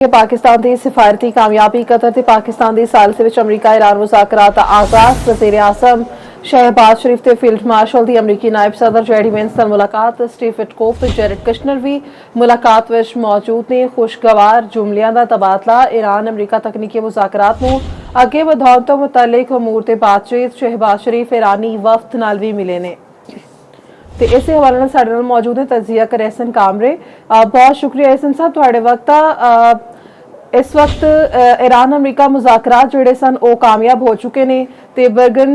पाकिस्तान की सिफारती कामयाबी कतर ते पाकिस्तान की सालसे विच अमरीका ईरान मुज़ाकरात दा आगाज़ वज़ीर आज़म शहबाज शरीफ ते फील्ड मार्शल दी अमरीकी नायब सदर जेडी वेंस नाल मुलाकात स्टीव विटकोफ ते जेरेड कुशनर भी मुलाकात विच मौजूद ने। खुशगवार जुमलियां दा तबादला ईरान अमरीका तकनीकी मुज़ाकरात नूं अगे वधाउण तों मुतल्लिक अमूर ते बातचीत शहबाज शरीफ ईरानी वफ्द नाल भी मिले ने ते इस हवाले साडे नाल मौजूद है तजिया कर एहसन कामरे। बहुत शुक्रिया एहसन साहब तुहाडे वक्त इस वक्त ईरान अमरीका मुज़ाकरात जिहड़े सन वो कामयाब हो चुके ने ते बर्गन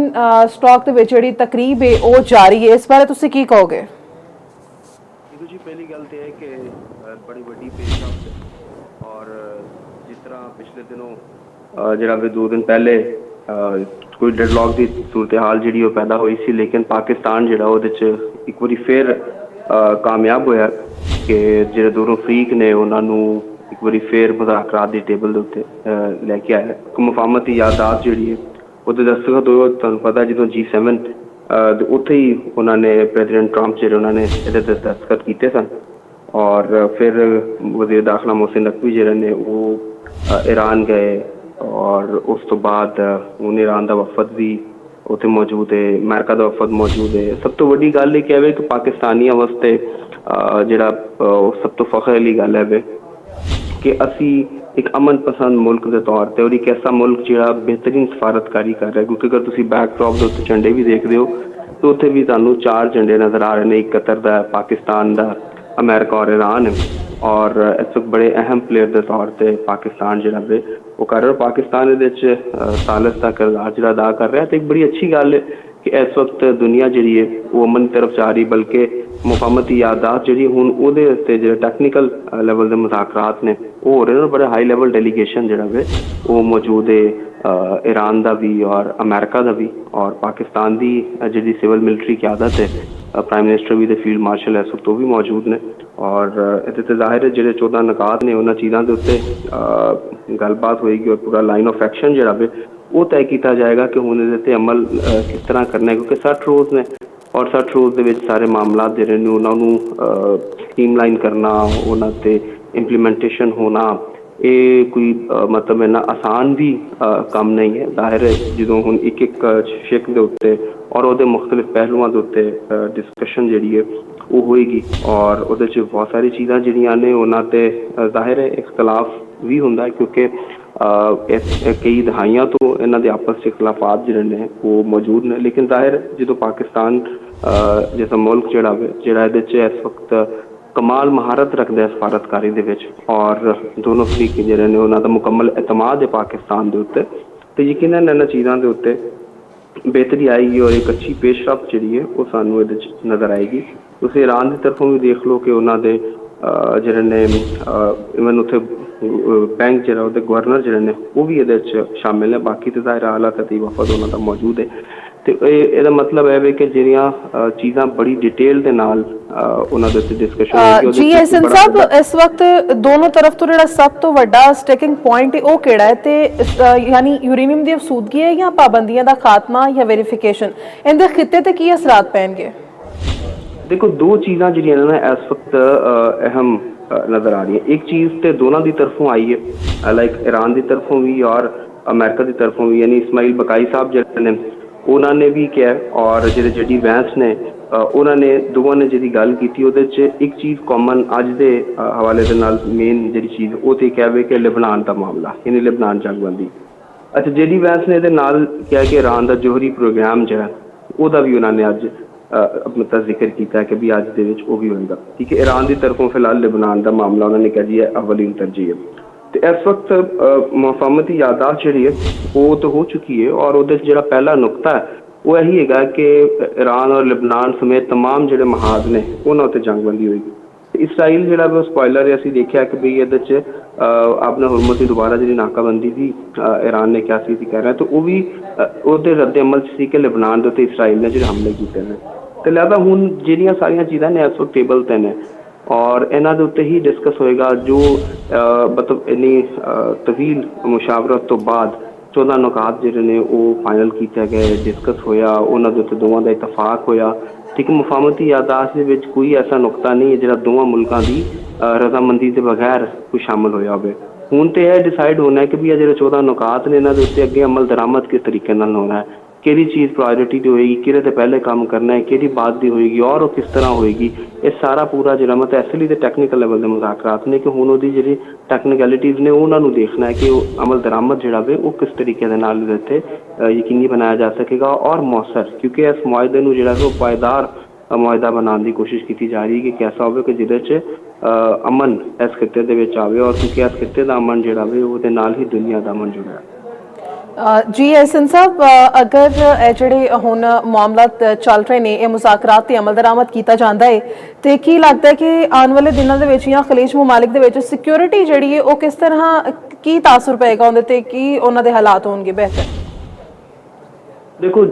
स्टॉक दे विच जिहड़ी तकरीब है वो जारी है, इस बारे तुसीं की कहोगे? देखो जी, पहली गल तो है कि बड़ी वड्डी पेशरफ है और जिस तरह पिछले दिनों जरा 2 दिन पहले कोई डेडलॉक की सूरत हाल जी पैदा हुई सी, लेकिन पाकिस्तान जो एक बार फिर कामयाब होया कि जो दोनों फरीक ने उन्होंने एक बार फिर मुज़ाकरात की टेबल के उत्ते लैके आया। मुफाहमती यादात जी है वो दस्तखत हो, तुहानूं पता जो G7 उत्थे ही उन्होंने प्रेजिडेंट ट्रंप जो उन्होंने ये दस्तखत किए सन और फिर वज़ीर दाखिला मोहसिन नकवी जो ने वो ईरान गए और उस तो बाद हूँ ईरान का वफद भी उत्थे मौजूद है, अमेरिका का वफद मौजूद है। सब तो वड्डी गल यह है कि पाकिस्तानियों वास्ते जिहड़ा सब तो फखर वाली गल है कि असी एक अमन पसंद मुल्क के तौर पर और एक ऐसा मुल्क जो बेहतरीन सफारतकारी कर रहा है, क्योंकि अगर तुम बैकड्रॉप के उत्ते झंडे भी देखते हो तो उत्थे भी तुहानूं 4 झंडे नज़र आ रहे हैं। एक कतर का, पाकिस्तान का, अमेरिका और ईरान है और इस वक्त बड़े अहम प्लेयर के तौर पर पाकिस्तान जो है वो कर रहा है। पाकिस्तान ये सालस का किरदार जो अदा कर रहा है तो एक बड़ी अच्छी गल है कि इस वक्त दुनिया जी है वो अमन की तरफ जा रही, बल्कि मुफाहमती यादात जी हूँ वो टैक्नीकल लैवल के मुज़ाकरात ने वो हो रहे हैं। बड़े हाई लैवल डेलीगेशन जो है वो मौजूद है ईरान का भी और अमेरिका का भी, और पाकिस्तान की जी सिविल मिलिट्री क्यादत है, प्राइम मिनिस्टर भी फील्ड मार्शल इस वक्त वो भी मौजूद ने। और ये जाहिर है जो 14 निकात ने उन्होंने चीज़ों के उत्ते गलबात होएगी और पूरा लाइन ऑफ एक्शन जो है वो तय किया जाएगा कि हूँ ये अमल किस तरह करना है, क्योंकि 60 रोज़ ने और 60 रोज़ के सारे मामला जोड़े ने उन्होंने स्ट्रीमलाइन करना, उन्होंने इंप्लीमेंटेशन होना ये कोई मतलब इन्ना आसान भी काम नहीं है। जाहिर है जो हूँ एक शिक के उत्ते और वो मुख्तलिफ पहलुओं के उत्ते डिस्कशन जी है वो होएगी और वो बहुत सारी चीज़ां जिहड़ियां ने उन्होंने जाहिर है इख्तलाफ भी होंदा है, क्योंकि कई दहाइयां तो इन्हों के आपस में इख्तलाफात जिहड़े ने वो मौजूद ने। लेकिन जाहिर जो पाकिस्तान जैसा मुल्क जिहड़ा इस वक्त कमाल महारत रखता है सफारतकारी दे विच और दोनों तरीके जिहड़े ने उन्हों का मुकम्मल एतमाद है पाकिस्तान के उत्ते, तो यकीनन इन्हां चीज़ों के उत्ते बेहतरी आएगी और एक अच्छी पेशरफ जी है वो सानू नज़र आएगी। तुसीं ईरान की तरफों भी देख लो कि उन्होंने जिहड़े ने इवन उत्थे बैंक जो गवर्नर जिहड़े ने वो भी ये शामिल है, बाकी तो ज़ाहिर आला सतही वफद उन्हों का मौजूद है। तो यह मतलब है कि जिहड़ियां चीज़ां बड़ी डिटेल के नाल उन्होंने डिस्कशन होगी। जी एहसन साहब, इस वक्त दोनों तरफ तो जिहड़ा सब तो वड्डा स्टिकिंग पॉइंट है वो किहड़ा है ते यानी यूरेनियम की अफसूदगी है या पाबंदियां दा खात्मा या वेरीफिकेशन, इनके खिते ते की असरात पैणगे? देखो 2 चीज़ां जिहड़ियां ना इस वक्त अहम नज़र आ रही है। एक चीज़ तो दोनों की तरफों आई है, लाइक ईरान की तरफों भी और अमेरिका की तरफों भी, यानी इस्माइल बकाई साहब जिहड़े ने उन्होंने भी किया और जो जेडी वैंस ने उन्होंने दोवां ने जी गल की एक चीज़ कॉमन अज के हवाले के नाल मेन जी चीज़ वो तो कहे कि लिबनान का मामला, यानी लिबनान जंगबंदी। अच्छा, जेडी वैंस ने नाल कहा कि ईरान का जोहरी प्रोग्राम जो है वह भी उन्होंने अज अपना जिक्र किया कि भी अज वो भी होगा। ठीक है, ईरान की तरफों फिलहाल लिबनान का मामला उन्होंने कहा जी अवलीन तरजीह है। तो इस वक्त मुफाहमती यादात जी है वो तो हो चुकी है और वो जो पहला नुकता है वो यही है कि ईरान और लिबनान समेत तमाम जो महाज ने उन्होंने उत्ते जंगबंदी होगी। इसराइल जो वो स्पॉयलर है असी देखा कि भाई ये आपने हुरमुज़ की दोबारा जी नाकाबंदी भी ईरान ने क्या सी कह रहा है, तो वो भी वो रद्द अमल से कि लिबनान के उत्ते इसराइल ने जो हमले किए हैं। तो लिहाजा हूँ जिहड़ियां सारिया चीज़ां ने इस वक्त टेबल ते ने और इन्हों के उत्ते ही डिस्कस होएगा जो मतलब इन्नी तवील मुशावरत तो बाद 14 नुकात जिहड़े ने वो फाइनल किए गए, डिस्कस होया, उन्होंने दे उत्ते दोवां दा इतफाक होया। ठीक, मुफाहमती यादात दे कोई ऐसा नुकता नहीं है जो दोवां मुल्कों की रजामंदी के बगैर कोई शामिल होया होवे। ਹੁਣ ਤੇ ਇਹ ਡਿਸਾਈਡ ਹੋਣਾ ਹੈ ਕਿ ਵੀ ਇਹ ਜਿਹੜੇ 14 ਨੁਕਾਤ ਨੇ ਇਹਨਾਂ ਦੇ ਉੱਤੇ ਅੱਗੇ ਅਮਲ ਦਰਾਮਦ ਕਿਸ ਤਰੀਕੇ ਨਾਲ ਹੋਣਾ ਹੈ, ਕਿਹੜੀ ਚੀਜ਼ ਪ੍ਰਾਇਓਰਿਟੀ ਦੀ ਹੋਏਗੀ, ਕਿਹਦੇ ਤੇ ਪਹਿਲੇ ਕੰਮ ਕਰਨਾ ਹੈ, ਕਿਹੜੀ ਬਾਤ ਦੀ ਹੋਏਗੀ ਔਰ ਉਹ ਕਿਸ ਤਰ੍ਹਾਂ ਹੋਏਗੀ। ਇਹ ਸਾਰਾ ਪੂਰਾ ਜਿਹੜਾ ਮਤਲਬ ਇਸ ਲਈ ਤੇ ਟੈਕਨੀਕਲ ਲੈਵਲ ਦੇ ਮੁਜ਼ਾਕਰਾਤ ਨੇ ਕਿ ਹੁਣ ਉਹਦੀ ਜਿਹੜੀ ਟੈਕਨੀਕੈਲਿਟੀਜ਼ ਨੇ ਉਹਨਾਂ ਨੂੰ ਦੇਖਣਾ ਹੈ ਕਿ ਉਹ ਅਮਲ ਦਰਾਮਦ ਜਿਹੜਾ ਵੇ ਉਹ ਕਿਸ ਤਰੀਕੇ ਦੇ ਨਾਲ ਇਹਦੇ 'ਤੇ ਯਕੀਨੀ ਬਣਾਇਆ ਜਾ ਸਕੇਗਾ ਔਰ ਮੌਸਰ, ਕਿਉਂਕਿ ਇਸ ਮੁਆਹਦੇ ਨੂੰ ਜਿਹੜਾ ਉਹ ਪਾਇਦਾਰ ਮੁਆਹਦਾ ਬਣਾਉਣ ਦੀ ਕੋਸ਼ਿਸ਼ ਕੀਤੀ ਜਾ ਰਹੀ ਹੈ ਕਿ ਕੈਸਾ ਹੋਵੇ ਕਿ ਜਿਹਦੇ 'ਚ ਅਮਨ ਇਸ ਖਿੱਤੇ ਦੇ ਵਿੱਚ ਆਵੇ ਔਰ ਕਿਉਂਕਿ ਇਸ ਖਿੱਤੇ ਦਾ ਅਮਨ ਜਿਹੜਾ ਵੇ ਉਹਦੇ ਨਾਲ ਹੀ ਦੁਨੀਆ ਦਾ ਅਮਨ ਜੁੜਿਆ। ਜੀ ਐਸਨ ਸਾਹਿਬ, ਅਗਰ ਇਹ ਜਿਹੜੇ ਹੁਣ ਮਾਮਲਾਤ ਚੱਲ ਰਹੇ ਨੇ ਇਹ ਮੁਜ਼ਾਕਰਾਤ ਤੇ ਅਮਲ ਦਰਾਮਦ ਕੀਤਾ ਜਾਂਦਾ ਹੈ ਤੇ ਕੀ ਲੱਗਦਾ ਹੈ ਕਿ ਆਉਣ ਵਾਲੇ ਦਿਨਾਂ ਦੇ ਵਿੱਚ ਜਾਂ ਖਲੀਜ ਮੁਮਾਲਿਕ ਦੇ ਵਿੱਚ ਸਿਕਿਉਰਿਟੀ ਜਿਹੜੀ ਹੈ ਉਹ ਕਿਸ ਤਰ੍ਹਾਂ ਕੀ ਤਾਸਰ ਪਏਗਾ ਉਹਦੇ ਤੇ, ਕੀ ਉਹਨਾਂ ਦੇ ਹਾਲਾਤ ਹੋਣਗੇ ਬਿਹਤਰ? ਦੇਖੋ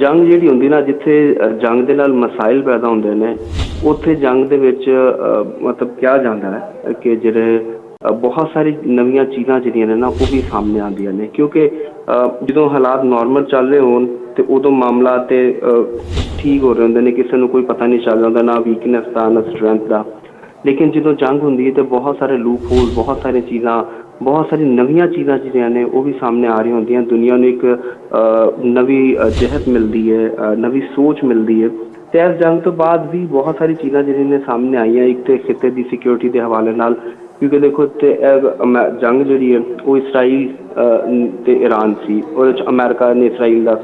ਜੰਗ ਜਿਹੜੀ ਹੁੰਦੀ ਨਾ, ਜਿੱਥੇ ਜੰਗ ਦੇ ਨਾਲ ਮਸਾਇਲ ਪੈਦਾ ਹੁੰਦੇ ਨੇ ਉੱਥੇ ਜੰਗ ਦੇ ਵਿੱਚ ਮਤਲਬ ਕਿਹਾ ਜਾਂਦਾ ਹੈ ਕਿ ਜਿਹੜੇ ਬਹੁਤ ਸਾਰੀ ਨਵੀਆਂ ਚੀਜ਼ਾਂ ਜਿਹੜੀਆਂ ਨੇ ਨਾ ਉਹ ਵੀ ਸਾਹਮਣੇ ਆਉਂਦੀਆਂ ਨੇ, ਕਿਉਂਕਿ ਜਦੋਂ ਹਾਲਾਤ ਨੋਰਮਲ ਚੱਲ ਰਹੇ ਹੋਣ ਤੇ ਉਦੋਂ ਮਾਮਲਾ ਤੇ ਠੀਕ ਹੋ ਰਹੇ ਹੁੰਦੇ ਨੇ, ਕਿਸੇ ਨੂੰ ਕੋਈ ਪਤਾ ਨਹੀਂ ਚੱਲ ਜਾਂਦਾ ਨਾ ਵੀਕਨੈਸ ਦਾ ਨਾ ਸਟਰੈਂਥ ਦਾ। ਲੇਕਿਨ ਜਦੋਂ ਜੰਗ ਹੁੰਦੀ ਹੈ ਤਾਂ ਬਹੁਤ ਸਾਰੇ ਲੂਪ ਹੋਲ, ਬਹੁਤ ਸਾਰੀਆਂ ਚੀਜ਼ਾਂ, ਬਹੁਤ ਸਾਰੀ ਨਵੀਆਂ ਚੀਜ਼ਾਂ ਜਿਹੜੀਆਂ ਨੇ ਉਹ ਵੀ ਸਾਹਮਣੇ ਆ ਰਹੀਆਂ ਹੁੰਦੀਆਂ। ਦੁਨੀਆ ਨੂੰ ਇੱਕ ਨਵੀਂ ਜਹਿਤ ਮਿਲਦੀ ਹੈ, ਨਵੀਂ ਸੋਚ ਮਿਲਦੀ ਹੈ। ਤੇ ਇਸ ਜੰਗ ਤੋਂ ਬਾਅਦ ਵੀ ਬਹੁਤ ਸਾਰੀ ਚੀਜ਼ਾਂ ਜਿਹੜੀਆਂ ਨੇ ਸਾਹਮਣੇ ਆਈਆਂ, ਇੱਕ ਤੇ ਖਿੱਤੇ ਦੀ ਸਿਕਿਉਰਿਟੀ ਦੇ ਹਵਾਲੇ ਨਾਲ, ਕਿਉਂਕਿ ਦੇਖੋ ਤੇ ਜੰਗ ਜਿਹੜੀ ਹੈ ਉਹ ਇਸਰਾਈਲ ਤੇ ਈਰਾਨ ਸੀ, ਉਹਦੇ 'ਚ ਅਮਰੀਕਾ ਨੇ ਇਸਰਾਈਲ ਦਾ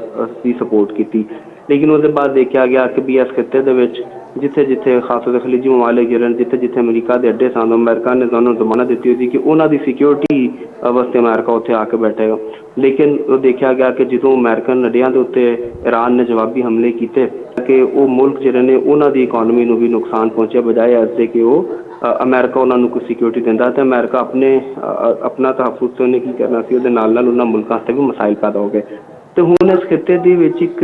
ਵੀ ਸਪੋਰਟ ਕੀਤੀ। ਲੇਕਿਨ ਉਹਦੇ ਬਾਅਦ ਦੇਖਿਆ ਗਿਆ ਕਿ ਵੀ ਇਸ ਖਿੱਤੇ ਦੇ ਵਿੱਚ ਜਿੱਥੇ ਜਿੱਥੇ ਖਾਸ ਤੌਰ 'ਤੇ ਖਲੀਜੀ ਮਮਾਲਿਕ ਜਿਹੜੇ ਜਿੱਥੇ ਜਿੱਥੇ ਅਮਰੀਕਾ ਦੇ ਅੱਡੇ ਸਨ, ਅਮਰੀਕਾ ਨੇ ਤੁਹਾਨੂੰ ਜ਼ਮਾਨਤ ਦਿੱਤੀ ਹੋਈ ਸੀ ਕਿ ਉਹਨਾਂ ਦੀ ਸਿਕਿਉਰਿਟੀ ਵਾਸਤੇ ਅਮਰੀਕਾ ਉੱਥੇ ਆ ਕੇ ਬੈਠੇਗਾ। ਲੇਕਿਨ ਉਹ ਦੇਖਿਆ ਗਿਆ ਕਿ ਜਦੋਂ ਅਮਰੀਕਨ ਅੱਡਿਆਂ ਦੇ ਉੱਤੇ ਈਰਾਨ ਨੇ ਜਵਾਬੀ ਹਮਲੇ ਕੀਤੇ ਕਿ ਉਹ ਮੁਲਕ ਜਿਹੜੇ ਨੇ ਉਹਨਾਂ ਦੀ ਇਕੋਨਮੀ ਨੂੰ ਵੀ ਨੁਕਸਾਨ ਪਹੁੰਚਿਆ, ਬਜਾਏ ਇਸ ਦੇ ਕਿ ਉਹ ਅਮਰੀਕਾ ਉਹਨਾਂ ਨੂੰ ਕੋਈ ਸਿਕਿਉਰਿਟੀ ਦਿੰਦਾ ਤੇ ਅਮਰੀਕਾ ਆਪਣਾ ਤਹਫੁਜ਼ ਤੋਂ ਉਹਨੇ ਕੀ ਕਰਨਾ ਸੀ, ਉਹਦੇ ਨਾਲ ਨਾਲ ਉਹਨਾਂ ਮੁਲਕਾਂ 'ਤੇ ਵੀ ਮਸਾਇਲ ਪੈਦਾ ਹੋ ਗਏ। ਤੇ ਹੁਣ ਇਸ ਖਿੱਤੇ ਦੇ ਵਿੱਚ ਇੱਕ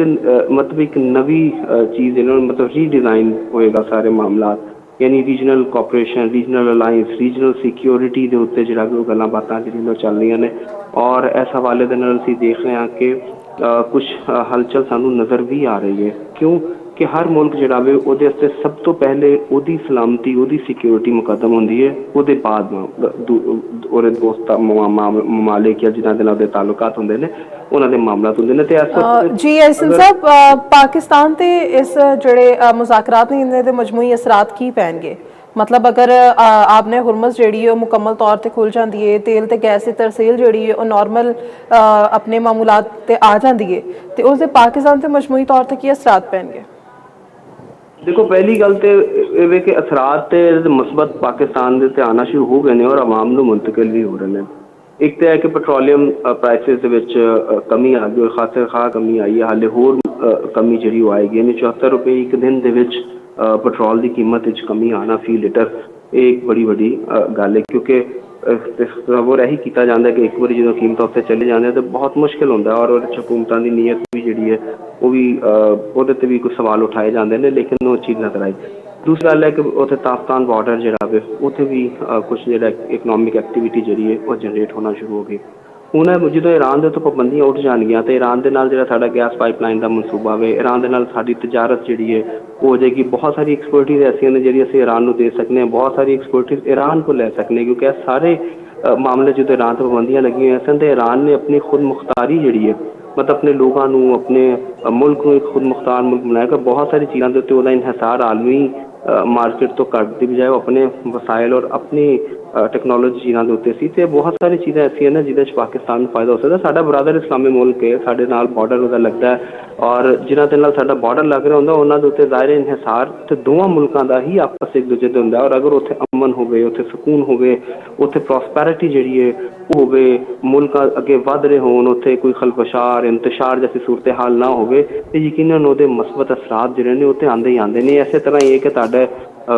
ਮਤਲਬ ਇੱਕ ਨਵੀਂ ਚੀਜ਼ ਇਹਨਾਂ ਨੂੰ ਮਤਲਬ ਰੀਡਿਜ਼ਾਈਨ ਹੋਏਗਾ ਸਾਰੇ ਮਾਮਲਾਤ, ਯਾਨੀ regional cooperation, regional alliance, regional security ਦੇ ਉੱਤੇ ਜਿਹੜਾ ਵੀ ਉਹ ਗੱਲਾਂ ਬਾਤਾਂ ਜਿਹੜੀਆਂ ਚੱਲ ਰਹੀਆਂ ਨੇ। ਔਰ ਇਸ ਹਵਾਲੇ ਦੇ ਨਾਲ ਅਸੀਂ ਦੇਖ ਰਹੇ ਹਾਂ ਕਿ ਕੁਛ ਹਲਚਲ ਸਾਨੂੰ ਨਜ਼ਰ ਵੀ ਆ ਰਹੀ ਹੈ, ਕਿਉਂ ਕਿ ਹਰ ਮੁਲਕ ਜਿਹੜਾ ਵੇ ਉਹਦੇ ਵਾਸਤੇ ਸਭ ਤੋਂ ਪਹਿਲੇ ਉਹਦੀ ਸਲਾਮਤੀ, ਉਹਦੀ ਸਿਕਿਉਰਿਟੀ ਮੁਕੱਦਮ ਹੁੰਦੀ ਹੈ, ਉਹਦੇ ਬਾਅਦ ਉਹਦੇ ਦੋਸਤਾਂ ਮਮਾਲਿਕ ਜਾਂ ਜਿਨ੍ਹਾਂ ਦੇ ਨਾਲ ਉਹਦੇ ਤਾਲੁਕਾਤ ਹੁੰਦੇ ਨੇ ਉਹਨਾਂ ਦੇ ਮਾਮਲਾਤ ਹੁੰਦੇ ਨੇ। ਤੇ ਜੀ ਐਸਨ ਸਾਹਿਬ, ਪਾਕਿਸਤਾਨ ਤੇ ਇਸ ਜਿਹੜੇ ਮੁਜ਼ਾਕਰਾਤ ਨੇ ਇਹਨਾਂ ਦੇ ਮਜਮੂਈ ਅਸਰਾਤ ਕੀ ਪੈਣਗੇ? मतलब अगर आपने हुरमस जी मुकम्मल तौर पर खुल जाती है, तेल तो गैस की तरसील जी नॉर्मल अपने मामूलात ते आ जाती है, तो उसके पाकिस्तान से मजमूई तौर पर की असरात पैणगे? देखो पहली गल तो ये कि असरात मुस्बत पाकिस्तान के आना शुरू हो गए हैं और आवाम को मुंतकिल भी हो रहे हैं। एक तो है कि पेट्रोलियम प्राइसिस कमी आ गई, खासे खा कमी आई है, हाले होर कमी जी आएगी, यानी 74 रुपये एक दिन के पेट्रोल की कीमत कमी आना फी लीटर, एक बड़ी बड़ी गल है, क्योंकि तस्वुर यही किया जाता है कि एक बार जो कीमत उत्ते चले जाते तो बहुत मुश्किल होता है और हुकूमतों की नीयत भी जी है वो भी वो भी कुछ सवाल उठाए जाते हैं, लेकिन वो चीज़ नजर आई। दूसरी गल है कि उत्थे पाकिस्तान बॉर्डर जोड़ा वे उत्थे भी कुछ जो इकनॉमिक एक्टिविटी जी है वो जनरेट होना शुरू हो गई। ਹੁਣ ਜਦੋਂ ईरान ਦੇ ਤੋਂ ਪਾਬੰਦੀਆਂ ਉੱਠ ਜਾਣਗੀਆਂ ਤੇ ईरान ਦੇ ਨਾਲ ਜਿਹੜਾ ਸਾਡਾ ਗੈਸ ਪਾਈਪਲਾਈਨ ਦਾ ਮਨਸੂਬਾ ਵੇ, ईरान ਦੇ ਨਾਲ ਸਾਡੀ ਤਜਾਰਤ ਜਿਹੜੀ ਹੈ ਹੋ ਜਾਏਗੀ। ਬਹੁਤ ਸਾਰੀ ਐਕਸਪੋਰਟੀਜ਼ ਐਸੀਆਂ ਨੇ ਜਿਹੜੀ ਅਸੀਂ ईरान ਨੂੰ ਦੇ ਸਕਨੇ ਹਾਂ, ਬਹੁਤ ਸਾਰੀ ਐਕਸਪੋਰਟੀਜ਼ ईरान को ਲੈ ਸਕਨੇ, ਕਿਉਂਕਿ ਇਹ ਸਾਰੇ ਮਾਮਲੇ ਜਦੋਂ ईरान ਤੋਂ ਪਾਬੰਦੀਆਂ ਲੱਗੀਆਂ ਹੋਈਆਂ ਸਨ ਤੇ ईरान ने अपनी खुद मुख्तारी ਜਿਹੜੀ ਹੈ मतलब अपने लोगों को अपने मुल्क को एक खुद मुख्तार मुल्क बनाएगा। बहुत सारी चीज़ों के उत्ते उसका इन्हिसार आलमी मार्केट तो घट की बजाय अपने वसाइल और अपनी टैक्नोलॉजी चीज़ों के उत्ते सी। ते बहुत सारी चीज़ें ऐसी ने जिहदे पाकिस्तान को फायदा हो सकता। साडा ब्रदर इस्लामी मुल्क है, साडे नाल बॉर्डर उसका लगता है और जिन्हां दे नाल साडा बॉर्डर लग रहा होंदा उन्हां दे उत्ते ज़ाहिर इन्हिसार ते दोवां मुल्कां दा ही आपस एक दूजे दे हुंदा और अगर उत्थे अमन होवे, उत्थे सुकून होवे, उत्थे प्रॉस्पैरिटी जिहड़ी है वो होवे, मुल्क अगे वध रहे होण, उत्थे कोई खलबशार इंतशार जैसी सूरत हाल ना होवे ते यकीनन उहदे मुस्बत असरात जिहड़े ने उत्ते आंदे ही आंदे ने। इसे तरह ये कि तुहाडा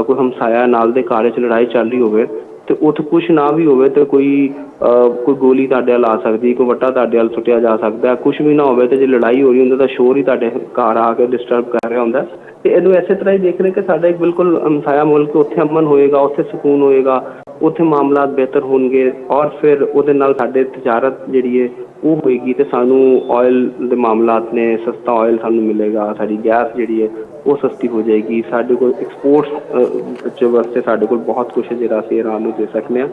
कोई हमसाया नाल दे घर च लड़ाई चल रही होवे तो उत्थे कुछ ना भी होवे तो कोई गोली तुहाडे अल आ सकदी, कोई वट्टा तुहाडे अल सुट्टिया जा सकता है, कुछ भी ना होवे तो जे लड़ाई हो रही होंदी तो शोर ही तुहाडे घर आके डिस्टर्ब कर रहा होंदा। तो इहनूं इसे तरह ही देख रहे कि साडा एक बिल्कुल हमसाया मुल्क, उत्थे अमन होएगा, उत्थे सुकून होएगा, उत्थे मामलात बेहतर होणगे और फिर उहदे नाल साडे तजारत जिहड़ी है वो होएगी तो सानू ऑयल दे मामलात ने सस्ता ऑयल सानू मिलेगा, साडी गैस जिहड़ी है वो सस्ती हो जाएगी, साडे कोल एक्सपोर्ट्स वास्ते साडे कोल बहुत कुछ है जिहड़ा असीं ईरान नूं दे सकने आ।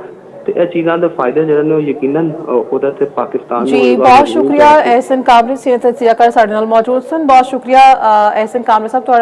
ਤੇ ਇਹ ਚੀਜ਼ਾਂ ਦੇ ਫਾਇਦੇ ਜਿਹੜੇ ਨੇ ਉਹ ਯਕੀਨਨ ਉਹਦਾ ਤੇ ਪਾਕਿਸਤਾਨ ਨੂੰ ਜੀ ਹੋਏਗਾ, ਬਹੁਤ ਜ਼ਰੂਰ ਸ਼ੁਕਰੀਆ ਹੋਏਗਾ। ਐਸਐਨ ਕਾਮਰੇ ਸੀਨੀਅਰ ਤਜਜ਼ੀਆਕਾਰ ਸਾਡੇ ਨਾਲ ਮੌਜੂਦ ਸਨ। ਬਹੁਤ ਸ਼ੁਕਰੀਆ ਐਸਐਨ ਕਾਮਰੇ ਸਾਹਿਬ ਤੁਹਾਡਾ।